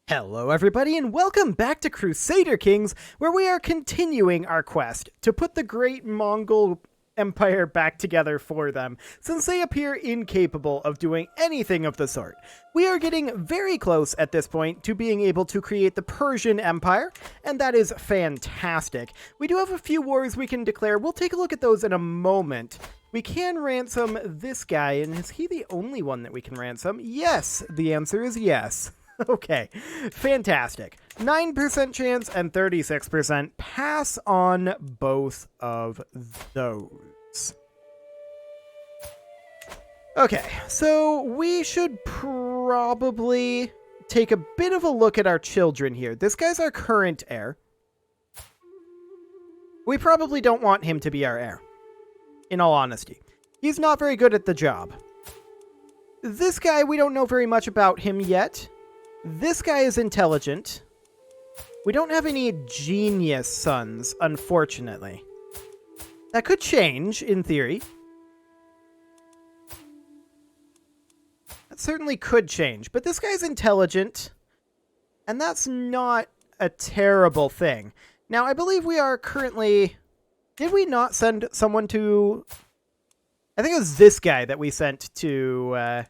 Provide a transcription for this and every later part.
Hello everybody and welcome back to Crusader Kings, where we are continuing our quest to put the great Mongol Empire back together for them, since they appear incapable of doing anything of the sort. We are getting very close at this point to being able to create the Persian Empire, and that is fantastic. We do have a few wars we can declare. We'll take a look at those in a moment. We can ransom this guy, and is he the only one that we can ransom? Yes, the answer is yes. Okay, fantastic. 9% chance and 36%. Pass on both of those. Okay, so we should probably take a bit of a look at our children here. This guy's our current heir. We probably don't want him to be our heir, in all honesty. He's not very good at the job. This guy, we don't know very much about him yet. This guy is intelligent. We don't have any genius sons, unfortunately. That could change, in theory. That certainly could change, but this guy's intelligent, and that's not a terrible thing. Now, I believe we are currently... Did we not send someone to... I think it was this guy that we sent to...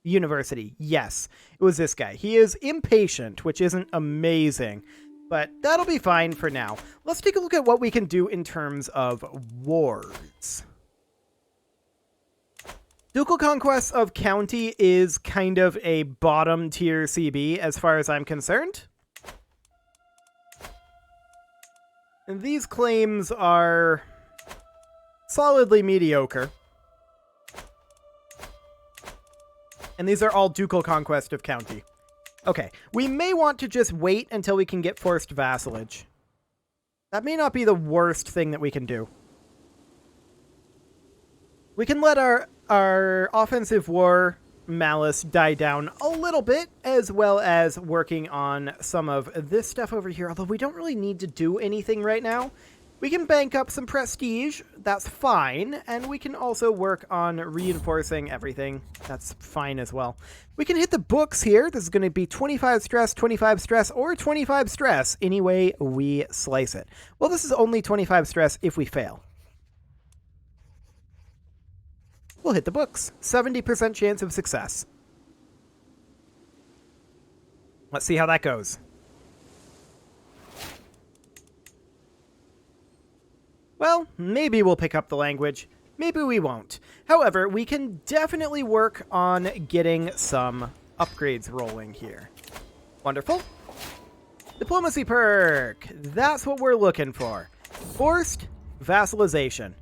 university. Yes, it was this guy. He is impatient, which isn't amazing, but that'll be fine for now. Let's take a look at what we can do in terms of wars. Ducal Conquest of County is kind of a bottom tier CB as far as I'm concerned. And these claims are solidly mediocre. And these are all Ducal Conquest of County. Okay, we may want to just wait until we can get forced vassalage. That may not be the worst thing that we can do. We can let our offensive war malice die down a little bit, as well as working on some of this stuff over here, although we don't really need to do anything right now. We can bank up some prestige, that's fine, and we can also work on reinforcing everything, that's fine as well. We can hit the books here. This is going to be 25 stress, or 25 stress, any way we slice it. Well, this is only 25 stress if we fail. We'll hit the books. 70% chance of success. Let's see how that goes. Well, maybe we'll pick up the language. Maybe we won't. However, we can definitely work on getting some upgrades rolling here. Wonderful. Diplomacy perk. That's what we're looking for. Forced vassalization.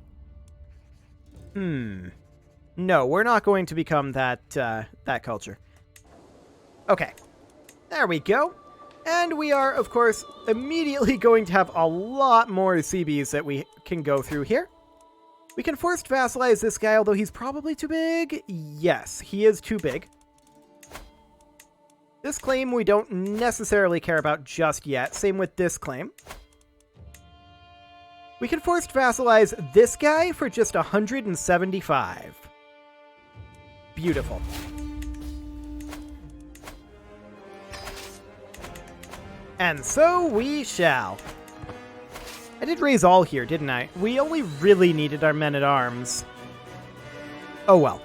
No, we're not going to become that culture. Okay. There we go. And we are, of course, immediately going to have a lot more CBs that we can go through here. We can forced vassalize this guy, although he's probably too big. Yes, he is too big. This claim we don't necessarily care about just yet. Same with this claim. We can forced vassalize this guy for just 175. Beautiful. And so we shall. I did raise all here, didn't I? We only really needed our men-at-arms. Oh well.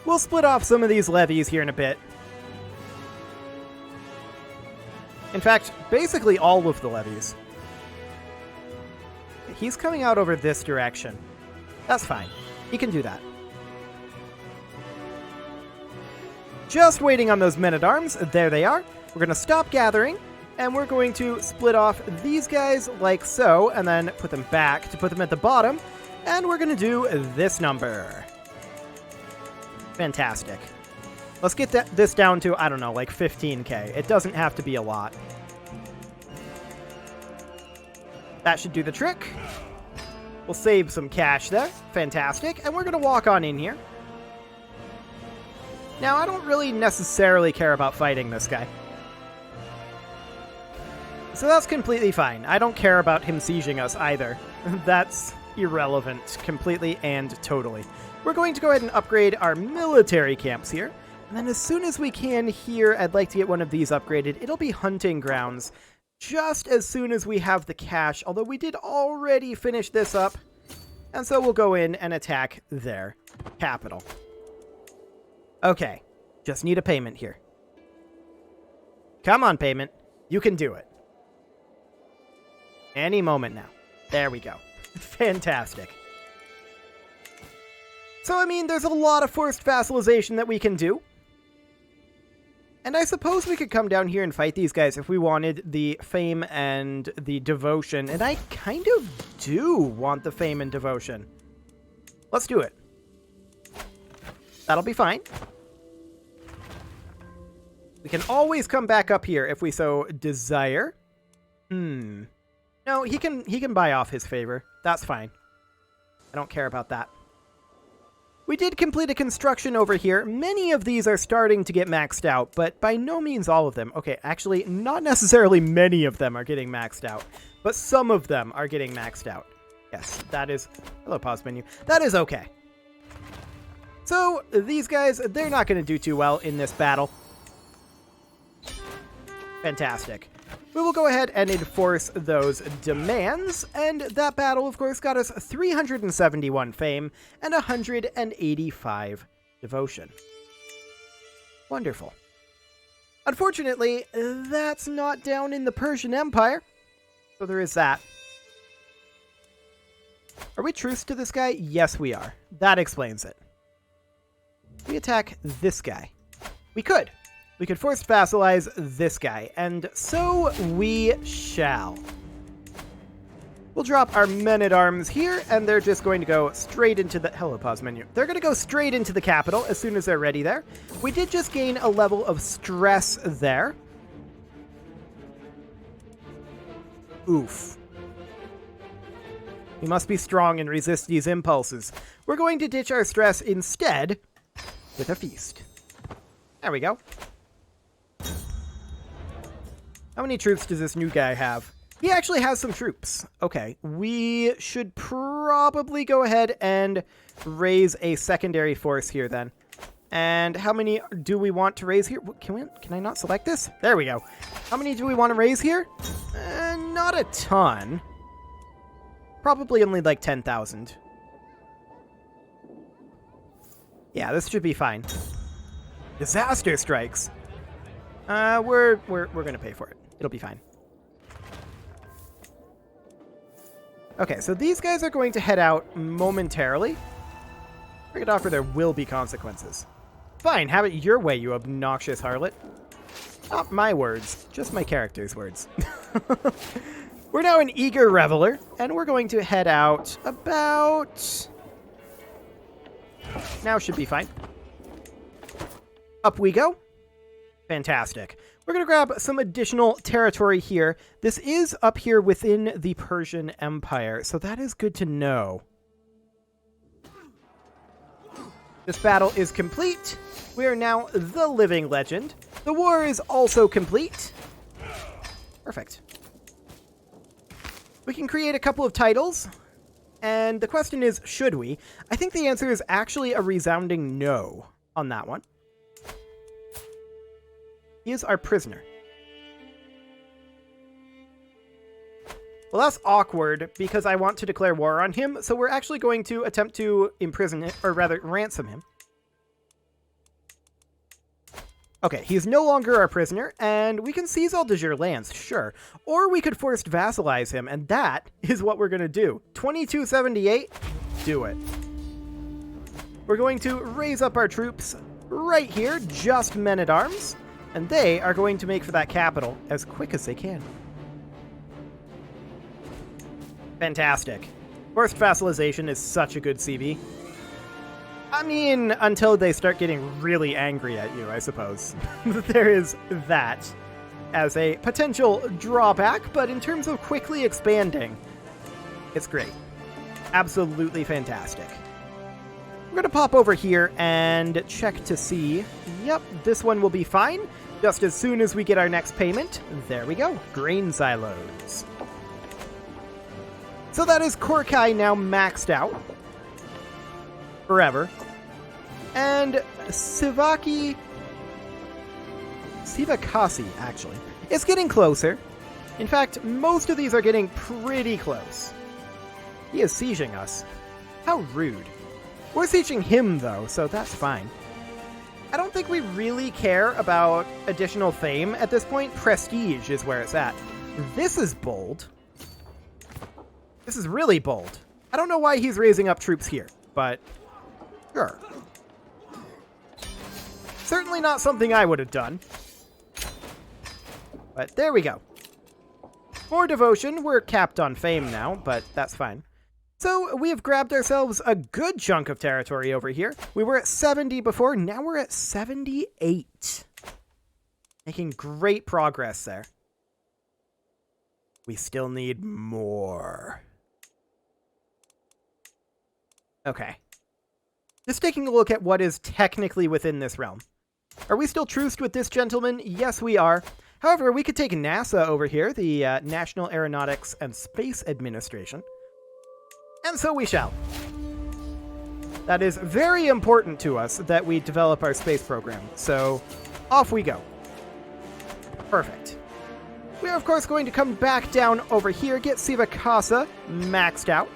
We'll split off some of these levies here in a bit. In fact, basically all of the levies. He's coming out over this direction. That's fine. He can do that. Just waiting on those men-at-arms. There they are. We're going to stop gathering, and we're going to split off these guys like so, and then put them back to put them at the bottom, and we're going to do this number. Fantastic. Let's get this down to, I don't know, like 15k. It doesn't have to be a lot. That should do the trick. We'll save some cash there. Fantastic. And we're going to walk on in here. Now, I don't really necessarily care about fighting this guy. So that's completely fine. I don't care about him sieging us either. That's irrelevant completely and totally. We're going to go ahead and upgrade our military camps here. And then as soon as we can here, I'd like to get one of these upgraded. It'll be hunting grounds just as soon as we have the cash, although we did already finish this up. And so we'll go in and attack their capital. Okay, just need a payment here. Come on, payment. You can do it. Any moment now. There we go. Fantastic. So, I mean, there's a lot of forced vassalization that we can do. And I suppose we could come down here and fight these guys if we wanted the fame and the devotion. And I kind of do want the fame and devotion. Let's do it. That'll be fine. We can always come back up here if we so desire. No, he can buy off his favor. That's fine. I don't care about that. We did complete a construction over here. Many of these are starting to get maxed out, but by no means all of them. Okay, actually, not necessarily many of them are getting maxed out, but some of them are getting maxed out. Yes, that is... Hello, pause menu. That is okay. So, these guys, they're not going to do too well in this battle. Fantastic. We will go ahead and enforce those demands, and that battle, of course, got us 371 fame and 185 devotion. Wonderful. Unfortunately, that's not down in the Persian Empire, so there is that. Are we truce to this guy? Yes, we are. That explains it. We attack this guy. We could. We could force vassalize this guy, and so we shall. We'll drop our men-at-arms here, and they're just going to go straight into the... Hello, pause menu. They're going to go straight into the capital as soon as they're ready there. We did just gain a level of stress there. Oof. We must be strong and resist these impulses. We're going to ditch our stress instead with a feast. There we go. How many troops does this new guy have? He actually has some troops. Okay, we should probably go ahead and raise a secondary force here then. And how many do we want to raise here? Can I not select this? There we go. How many do we want to raise here? Not a ton. Probably only like 10,000. Yeah, this should be fine. Disaster strikes. We're gonna pay for it. It'll be fine. Okay, so these guys are going to head out momentarily. Bring it off, or there will be consequences. Fine, have it your way, you obnoxious harlot. Not my words, just my character's words. We're now an eager reveler, and we're going to head out about... Now should be fine. Up we go. Fantastic. We're going to grab some additional territory here. This is up here within the Persian Empire, so that is good to know. This battle is complete. We are now the living legend. The war is also complete. Perfect. We can create a couple of titles, and the question is, should we? I think the answer is actually a resounding no on that one. He is our prisoner. Well, that's awkward because I want to declare war on him, so we're actually going to attempt to imprison him, or rather ransom him. Okay, he's no longer our prisoner, and we can seize all de jure lands, sure. Or we could forced vassalize him, and that is what we're going to do. 2278, do it. We're going to raise up our troops right here, just men-at-arms. And they are going to make for that capital as quick as they can. Fantastic. Forced vassalization is such a good CV. I mean, until they start getting really angry at you, I suppose. There is that as a potential drawback, but in terms of quickly expanding, it's great. Absolutely fantastic. We're going to pop over here and check to see. Yep, this one will be fine. Just as soon as we get our next payment. There we go. Grain silos. So that is Korkai now maxed out. Forever. And Sivaki Sivakasi, actually. It's getting closer. In fact, most of these are getting pretty close. He is sieging us. How rude. We're sieging him, though, so that's fine. I don't think we really care about additional fame at this point. Prestige is where it's at. This is bold. This is really bold. I don't know why he's raising up troops here, but sure. Certainly not something I would have done. But there we go. More devotion. We're capped on fame now, but that's fine. So we have grabbed ourselves a good chunk of territory over here. We were at 70 before, now we're at 78. Making great progress there. We still need more. Okay. Just taking a look at what is technically within this realm. Are we still truced with this gentleman? Yes, we are. However, we could take NASA over here, the National Aeronautics and Space Administration. And so we shall. That is very important to us that we develop our space program. So off we go. Perfect. We are, of course, going to come back down over here, get Sivakasa maxed out.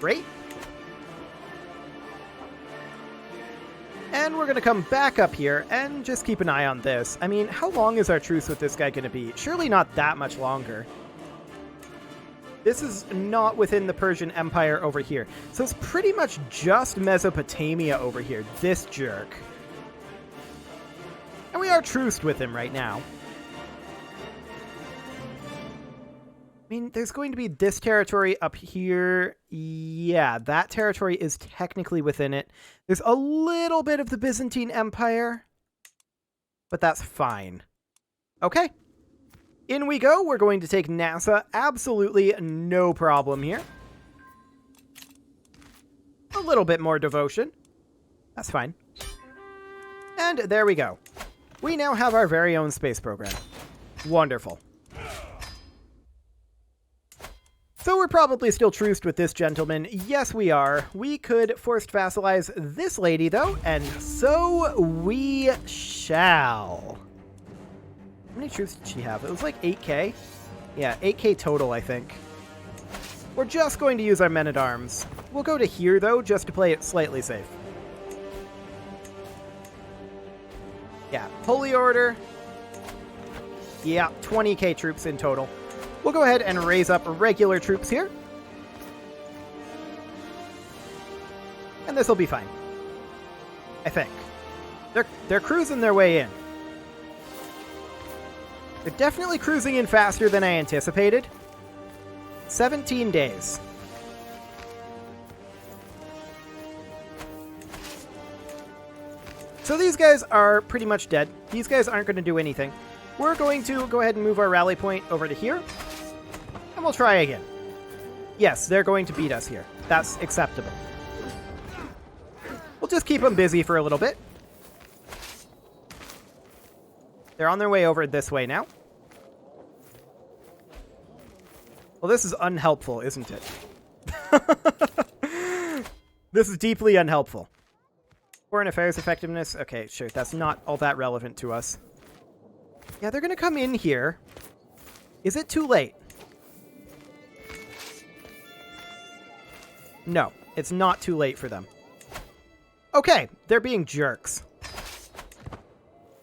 Great. And we're going to come back up here and just keep an eye on this. I mean, how long is our truce with this guy going to be? Surely not that much longer. This is not within the Persian Empire over here. So it's pretty much just Mesopotamia over here. This jerk. And we are truced with him right now. I mean, there's going to be this territory up here. Yeah, that territory is technically within it. There's a little bit of the Byzantine Empire, but that's fine. Okay. In we go. We're going to take NASA. Absolutely no problem here. A little bit more devotion. That's fine. And there we go. We now have our very own space program. Wonderful. So we're probably still truced with this gentleman. Yes, we are. We could forced vassalize this lady, though, and so we shall. How many troops did she have? It was like 8k? Yeah, 8k total, I think. We're just going to use our men-at-arms. We'll go to here, though, just to play it slightly safe. Yeah, Holy Order. Yeah, 20k troops in total. We'll go ahead and raise up regular troops here. And this will be fine. I think. They're cruising their way in. They're definitely cruising in faster than I anticipated. 17 days. So these guys are pretty much dead. These guys aren't going to do anything. We're going to go ahead and move our rally point over to here. And we'll try again. Yes, they're going to beat us here. That's acceptable. We'll just keep them busy for a little bit. They're on their way over this way now. Well, this is unhelpful, isn't it? This is deeply unhelpful. Foreign affairs effectiveness. Okay, sure. That's not all that relevant to us. Yeah, they're going to come in here. Is it too late? No, it's not too late for them. Okay, they're being jerks.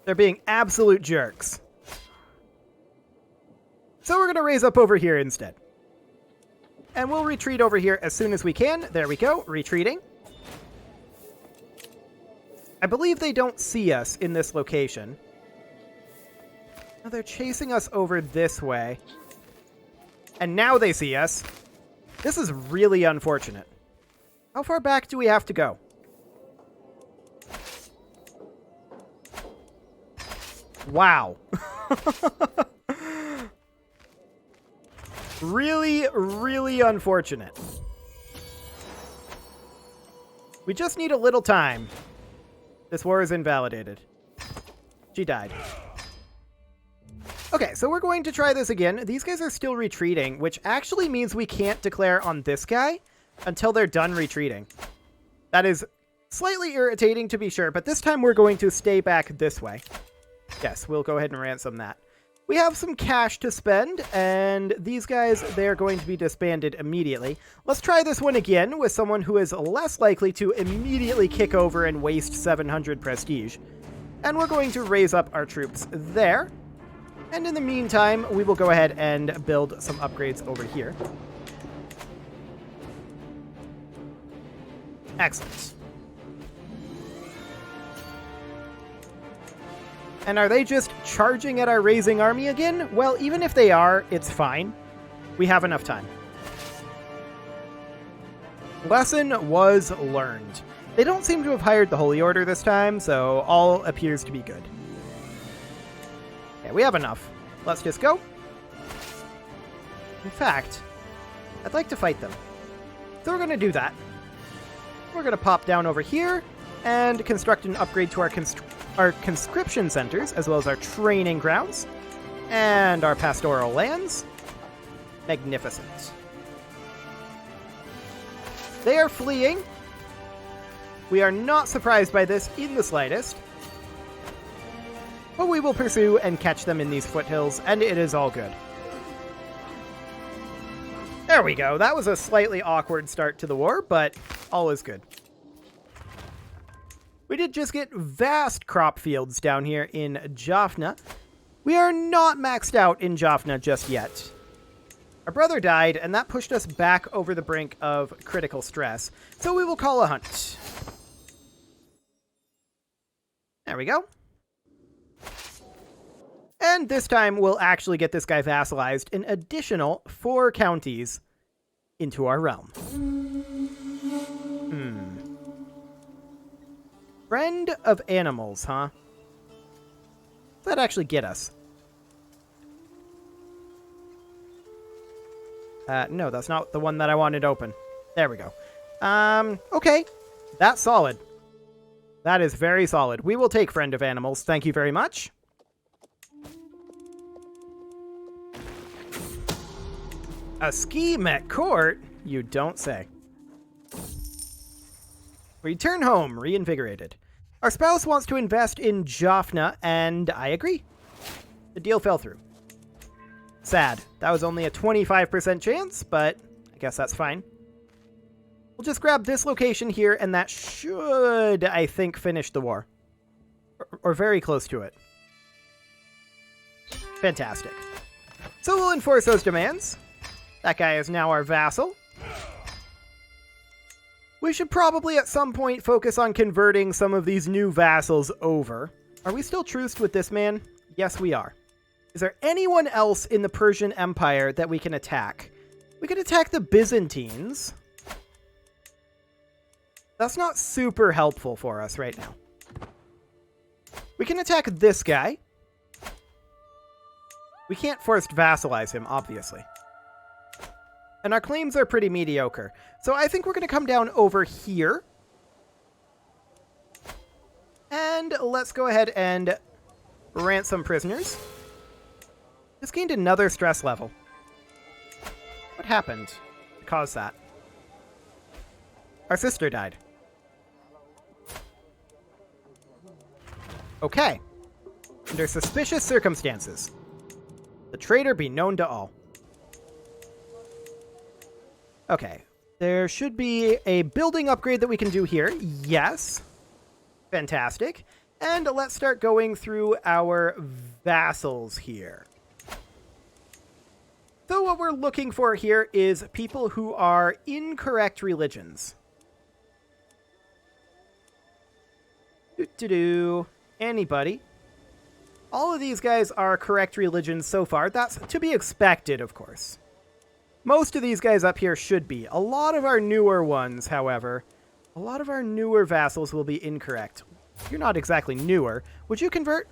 They're being absolute jerks. So we're going to raise up over here instead. And we'll retreat over here as soon as we can. There we go, retreating. I believe they don't see us in this location. No, they're chasing us over this way. And now they see us. This is really unfortunate. How far back do we have to go? Wow. Really, really unfortunate. We just need a little time. This war is invalidated. She died. Okay, so we're going to try this again. These guys are still retreating, which actually means we can't declare on this guy until they're done retreating. That is slightly irritating, to be sure, but this time we're going to stay back this way. Yes, we'll go ahead and ransom that. We have some cash to spend, and these guys, they're going to be disbanded immediately. Let's try this one again with someone who is less likely to immediately kick over and waste 700 prestige. And we're going to raise up our troops there. And in the meantime, we will go ahead and build some upgrades over here. Excellent. And are they just charging at our raising army again? Well, even if they are, it's fine. We have enough time. Lesson was learned. They don't seem to have hired the Holy Order this time, so all appears to be good. Okay, we have enough. Let's just go. In fact, I'd like to fight them. So we're going to do that. We're going to pop down over here and construct an upgrade to our conscription centers, as well as our training grounds, and our pastoral lands. Magnificent. They are fleeing. We are not surprised by this in the slightest. But we will pursue and catch them in these foothills, and it is all good. There we go. That was a slightly awkward start to the war, but all is good. We did just get vast crop fields down here in Jaffna. We are not maxed out in Jaffna just yet. Our brother died, and that pushed us back over the brink of critical stress. So we will call a hunt. There we go. And this time we'll actually get this guy vassalized an additional 4 counties into our realm. Friend of animals, huh? Does that actually get us? No, that's not the one that I wanted open. There we go. Okay. That's solid. That is very solid. We will take Friend of Animals. Thank you very much. A scheme at court? You don't say. Return home, reinvigorated. Our spouse wants to invest in Jaffna, and I agree. The deal fell through. Sad. That was only a 25% chance, but I guess that's fine. We'll just grab this location here, and that should, I think, finish the war. Or very close to it. Fantastic. So we'll enforce those demands. That guy is now our vassal. We should probably at some point focus on converting some of these new vassals over. Are we still truced with this man? Yes, we are. Is there anyone else in the Persian Empire that we can attack? We could attack the Byzantines. That's not super helpful for us right now. We can attack this guy. We can't forced vassalize him, obviously. And our claims are pretty mediocre. So I think we're going to come down over here. And let's go ahead and ransom prisoners. Just gained another stress level. What happened to cause that? Our sister died. Okay. Under suspicious circumstances. The traitor be known to all. Okay. There should be a building upgrade that we can do here. Yes. Fantastic. And let's start going through our vassals here. So what we're looking for here is people who are incorrect religions. Anybody. All of these guys are correct religions so far. That's to be expected, of course. Most of these guys up here should be. A lot of our newer ones, however, a lot of our newer vassals will be incorrect. You're not exactly newer. Would you convert?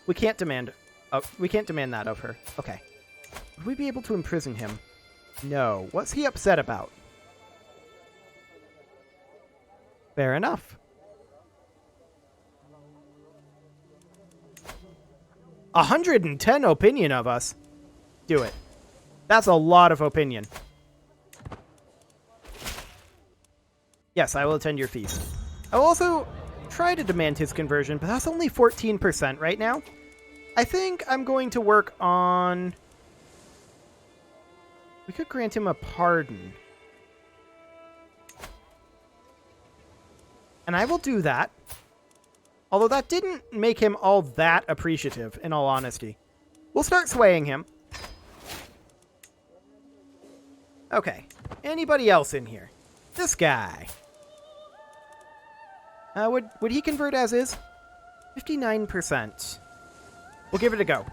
We can't demand that of her. Okay. Would we be able to imprison him? No. What's he upset about? Fair enough. 110 opinion of us. Do it. That's a lot of opinion. Yes, I will attend your feast. I will also try to demand his conversion, but that's only 14% right now. I think I'm going to work on... We could grant him a pardon. And I will do that. Although that didn't make him all that appreciative, in all honesty. We'll start swaying him. Okay. Anybody else in here? This guy. Would he convert as is? 59%. We'll give it a go.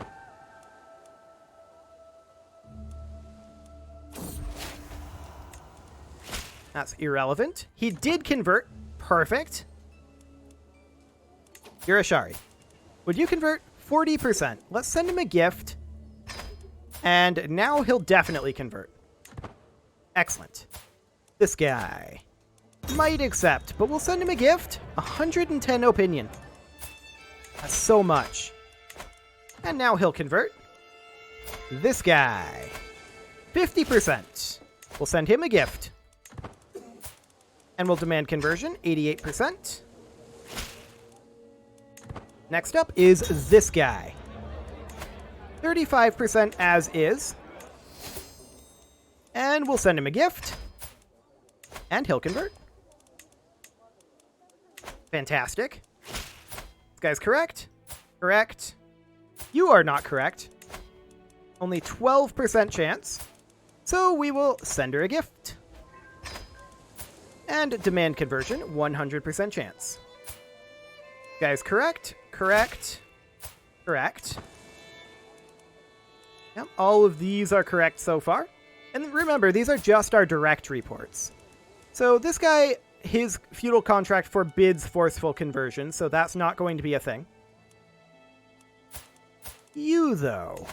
That's irrelevant. He did convert. Perfect. Irashari. Would you convert? 40%. Let's send him a gift. And now he'll definitely convert. Excellent. This guy might accept, but we'll send him a gift. 110 opinion. That's so much. And now he'll convert. This guy. 50%. We'll send him a gift. And we'll demand conversion. 88%. Next up is this guy. 35% as is. And we'll send him a gift. And he'll convert. Fantastic. This guy's correct. Correct. You are not correct. Only 12% chance. So we will send her a gift. And demand conversion, 100% chance. Guy's correct. Correct. Correct. Yep, all of these are correct so far. And remember, these are just our direct reports. So this guy, his feudal contract forbids forceful conversion, so that's not going to be a thing. You, though.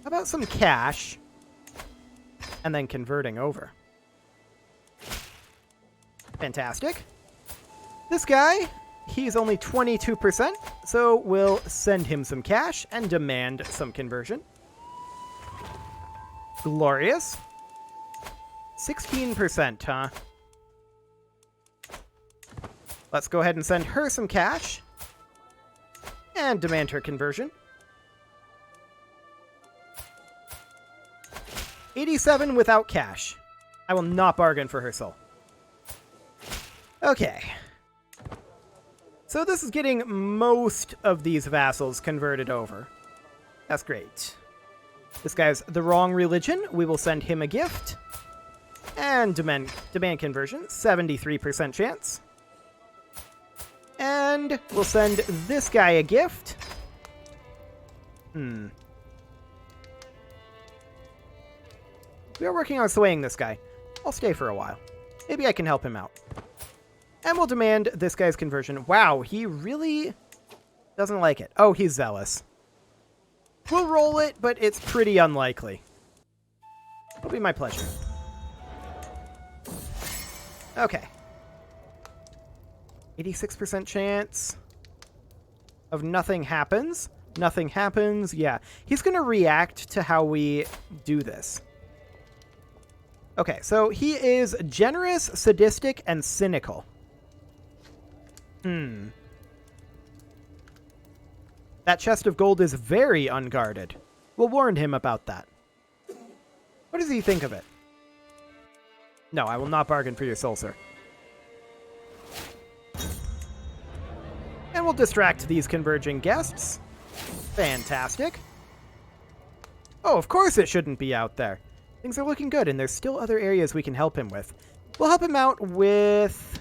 How about some cash? And then converting over. Fantastic. This guy, he's only 22%, so we'll send him some cash and demand some conversion. Glorious. 16%, huh? Let's go ahead and send her some cash. And demand her conversion. 87 without cash. I will not bargain for her soul. Okay. So this is getting most of these vassals converted over. That's great. This guy's the wrong religion. We will send him a gift. And demand conversion, 73% chance. And we'll send this guy a gift. We are working on swaying this guy. I'll stay for a while. Maybe I can help him out. And we'll demand this guy's conversion. Wow, he really doesn't like it. Oh, he's zealous. We'll roll it, but it's pretty unlikely. It'll be my pleasure. Okay. 86% chance of nothing happens. Nothing happens. Yeah. He's going to react to how we do this. Okay, so he is generous, sadistic, and cynical. That chest of gold is very unguarded. We'll warn him about that. What does he think of it? No, I will not bargain for your soul, sir. And we'll distract these converging guests. Fantastic. Oh, of course it shouldn't be out there. Things are looking good, and there's still other areas we can help him with. We'll help him out with...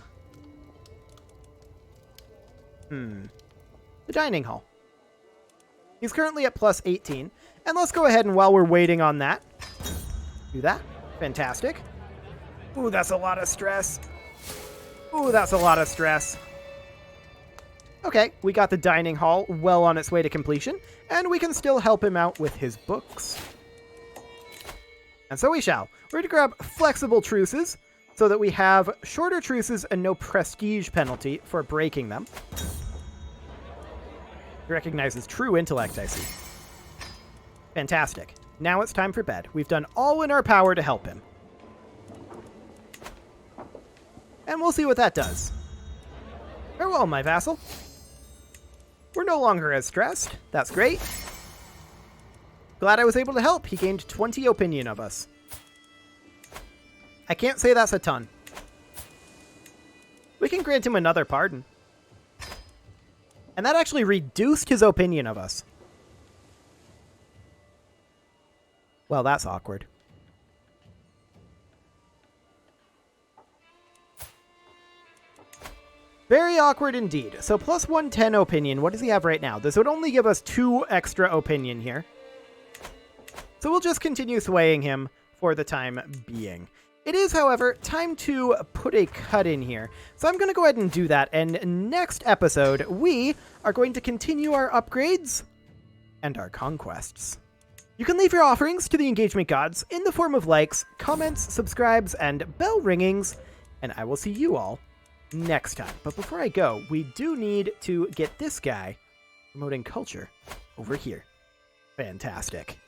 the dining hall. He's currently at plus 18. And let's go ahead and while we're waiting on that, do that. Fantastic. Ooh, that's a lot of stress. Ooh, that's a lot of stress. Okay, we got the dining hall well on its way to completion, and we can still help him out with his books. And so we shall. We're going to grab flexible truces so that we have shorter truces and no prestige penalty for breaking them. He recognizes true intellect, I see. Fantastic. Now it's time for bed. We've done all in our power to help him. And we'll see what that does. Farewell, my vassal. We're no longer as stressed. That's great. Glad I was able to help. He gained 20 opinion of us. I can't say that's a ton. We can grant him another pardon. And that actually reduced his opinion of us. Well, that's awkward. Very awkward indeed. So plus 110 opinion. What does he have right now? This would only give us 2 extra opinion here. So we'll just continue swaying him for the time being. It is, however, time to put a cut in here. So I'm going to go ahead and do that. And next episode, we are going to continue our upgrades and our conquests. You can leave your offerings to the engagement gods in the form of likes, comments, subscribes, and bell ringings. And I will see you all next time. But before I go, we do need to get this guy promoting culture over here. Fantastic.